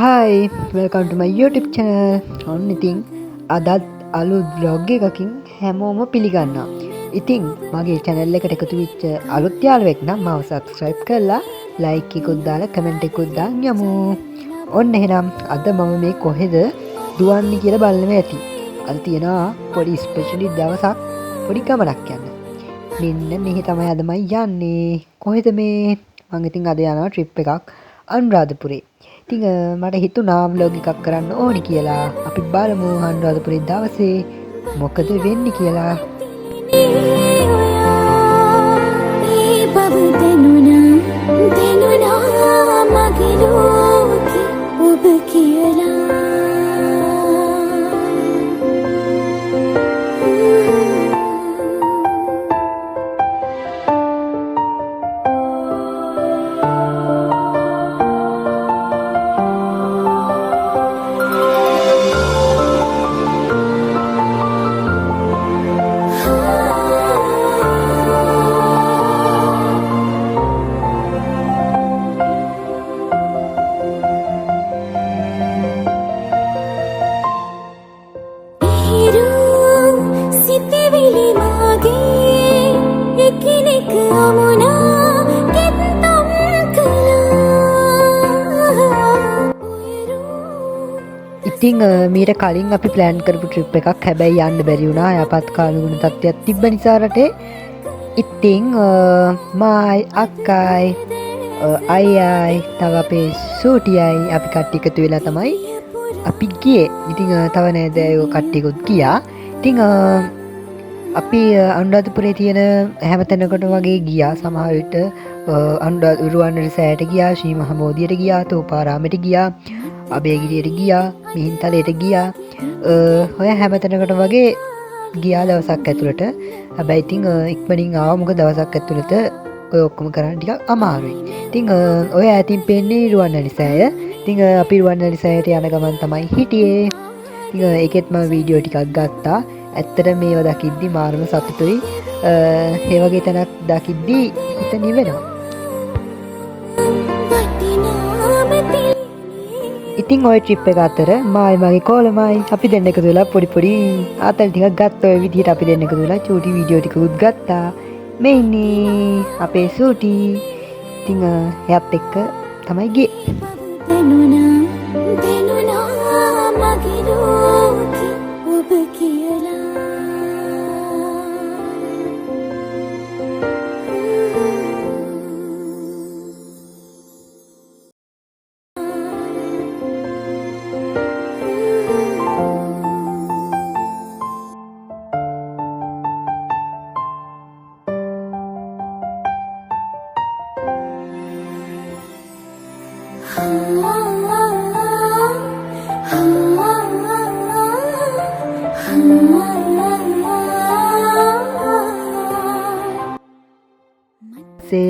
Hi, welcome to my YouTube channel. ඔන්න ඉතින් අදත් අලුත් vlog එකකින් හැමෝම පිළිගන්නවා. ඉතින් මගේ channel එකට එකතු වෙච්ච අලුත් යාළුවෙක් නම් මාව subscribe කරලා like එකකුත් දාලා comment එකකුත් දාන්න යමු. ඔන්න එහෙනම් අද මම මේ කොහෙද දුවන්නේ කියලා බලන්න ඇති. අද තියෙනවා පොඩි specially දවසක් පොඩි ගමනක් යන්න. මෙන්න මෙහි තමයි අද මම යන්නේ. කොහෙද මේ? මම ඉතින් අද යනවා trip එකක් අනුරාධපුරේ. ඉතින් මට හිතුණා vlog එකක් කරන්න ඕනි කියලා. අපි බලමු අනුරාධපුරේ දවසේ මොකද වෙන්නේ කියලා. ඉතින් මීට කලින් අපි ප්ලෑන් කරපු ට්‍රිප් එකක් හැබැයි යන්න බැරි වුණා. යපත් කාලුගුණ තත්ත්වයක් තිබ්බ නිසා රටේ. ඉතින් මායි අක්කයි අයියයි තව අපේ සූටියයි අපි කට්ටිය එකතු වෙලා තමයි අපි ගියේ. ඉතින් තව නෑදෑයෝ කට්ටියකුත් ගියා. ඉතින් අපි අනුරාධපුරේ තියෙන හැමතැනකට වගේ ගියා. සමහර විට රුවන්වැලි සෑයට ගියා, ශ්‍රී මහා බෝධියට ගියා, තෝපාරාමයට ගියා, අබේගිරියට ගියා, මිහින්තලයට ගියා. ඔය හැමතැනකට වගේ ගියා දවසක් ඇතුළට. හැබැයි ඉතින් ඉක්මනින් ආවා. මොකද දවසක් ඇතුළත ඔය ඔක්කොම කරන්න ටිකක් අමාරුයි. ඉතින් ඔය ඈතින් පේන්නේ රුවන්වැලි සෑය. ඉතින් අපි රුවන්වැලි සෑයට යන ගමන් තමයි හිටියේ. ඉතින් ඒකෙත් මම වීඩියෝ ටිකක් ගත්තා. ඇත්තට මේව දකිද්දි මාරම සතුටුයි. ඒ වගේ තැනක් දකිද්දි හිත නිවෙනවා. ඉතින් ඔය ට්‍රිප් එක අතර මායි මගේ කෝලමයි අපි දෙන්න එකතු වෙලා පොඩි ආතල් ටිකක් ගත්තා. ඔය විදිහට අපි දෙන්න එකතු වෙලා චූටි වීඩියෝ ටිකකුත් ගත්තා. මේ ඉන්නේ අපේ සූටි. ඉතින් එයාත් එක්ක තමයි ගියේ.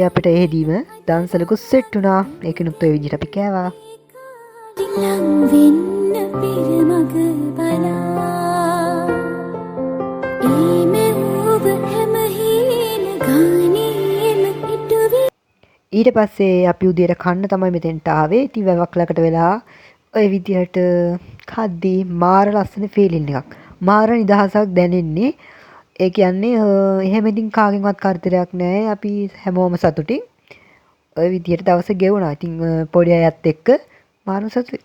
අපිට එහෙදීම දන්සලකුත් සෙට් වුණා. ඒකනුත් ඔය විදිහට අපි කෑවා. ඊට පස්සේ අපි උදේට කන්න තමයි මෙතෙන්ට ආවේ. ඉතින් වැවක් ළඟට වෙලා ඔය විදිහට කද්දී මාර ලස්සන ෆීලින් එකක්. මාර නිදහසක් දැනෙන්නේ. ඒ කියන්නේ එහෙම ඉතින් කාගෙන්වත් කරදරයක් නැහැ. අපි හැමෝම සතුටින් ඔය විදිහට දවස ගෙවුණා. ඉතින් පොඩි අයත් එක්ක මාරු සතුටුයි.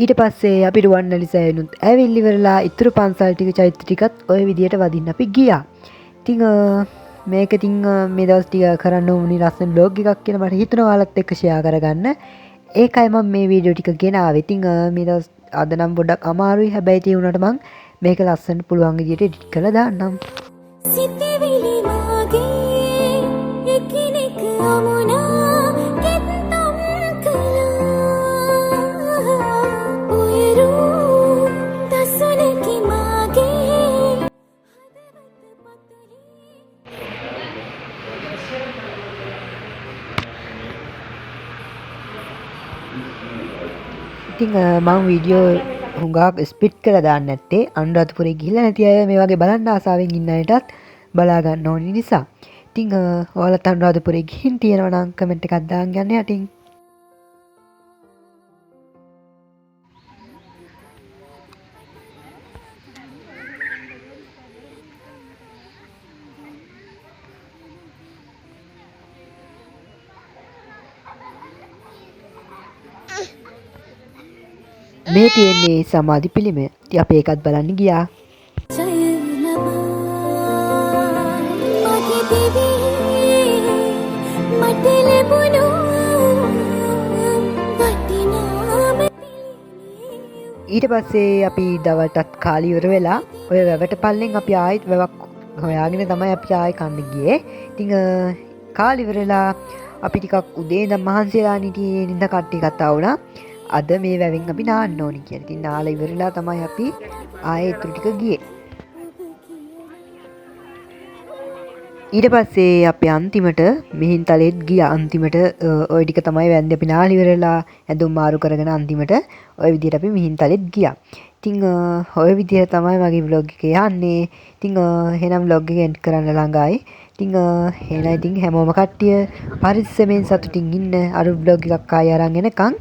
ඊට පස්සේ අපි රුවන්වැලි සෑයනුත් ඇවිල්ලි ඉවරලා ඉතුරු පන්සල් ටික චෛත්‍ය ටිකත් ওই විදියට වදින්න අපි ගියා. ඉතින් මේක ඉතින් මේ දවස් ටික කරන්න ඕනි ලස්සන vlog එකක් කියලා මට හිතුණා ඔයාලත් එක්ක share කරගන්න. ඒකයි මම මේ වීඩියෝ ටික ගෙනාවේ. ඉතින් මේ දවස් අද නම් පොඩ්ඩක් අමාරුයි. හැබැයි ඒ වුණාට මම මේක ලස්සනට පුළුවන් විදියට edit කරලා දාන්නම්. සිතවිලි මාගේ එකිනෙක අමුණා කෙත්තම් කළා ඉතින් මම වීඩියෝ හුඟක් ස්පිට් කරලා දාන්න නැත්තේ අනුරාධපුරේ ගිහිල්ලා නැති අය මේ වගේ බලන්න ආසාවෙන් ඉන්න අයටත් බලා ගන්න ඕනි නිසා. ඉතින් ඔයාලත් අනුරාධපුරේ ගිහින් තියෙනවා නම් කමෙන්ට් එකක් දාන්න යන්න යටින්. මේ තියෙන්නේ සමාධි පිළිම. ඉතින් අපි ඒකත් බලන්න ගියා. ඊට පස්සේ අපි දවල්ටත් කාලි ඉවර වෙලා ඔය වැවට පල්ලෙන් අපි ආයෙත් වැවක් හොයාගෙන තමයි අපි ආයෙ කන්න ගියේ. ඉතින් කාලි ඉවර වෙලා අපි ටිකක් උදේ ඉඳන් මහන්සි වෙලා හිටියේ නින්ද කට්ටිය කතා වුණා. අද මේ වැවෙන් අපි නාන්න ඕනි කියලා. ඉතින් නාලා ඉවරලා තමයි අපි ආයෙ ඉතුරු ටික ගියේ. ඊට පස්සේ අපි අන්තිමට මිහින්තලෙත් ගියා. අන්තිමට ওই ටික තමයි වැන්දේ අපි නාලා ඉවරලා ඇඳුම් මාරු කරගෙන අන්තිමට ওই විදිහට අපි මිහින්තලෙත් ගියා. ඉතින් ওই විදිහට තමයි මගේ vlog එක යන්නේ. ඉතින් එහෙනම් vlog එක end කරන්න ළඟයි. ඉතින් එහෙනම් ඉතින් හැමෝම කට්ටිය පරිස්සමෙන් සතුටින් ඉන්න. අර vlog එකක් ආයෙ අරන් එනකන්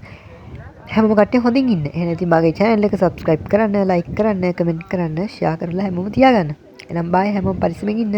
හැමෝම කට්ටිය හොඳින් ඉන්න. එහෙනම් ඉතින් මගේ channel එක subscribe කරන්න, like කරන්න, comment කරන්න, share කරලා හැමෝම තියාගන්න. එහෙනම් bye හැමෝම පරිස්සමෙන් ඉන්න.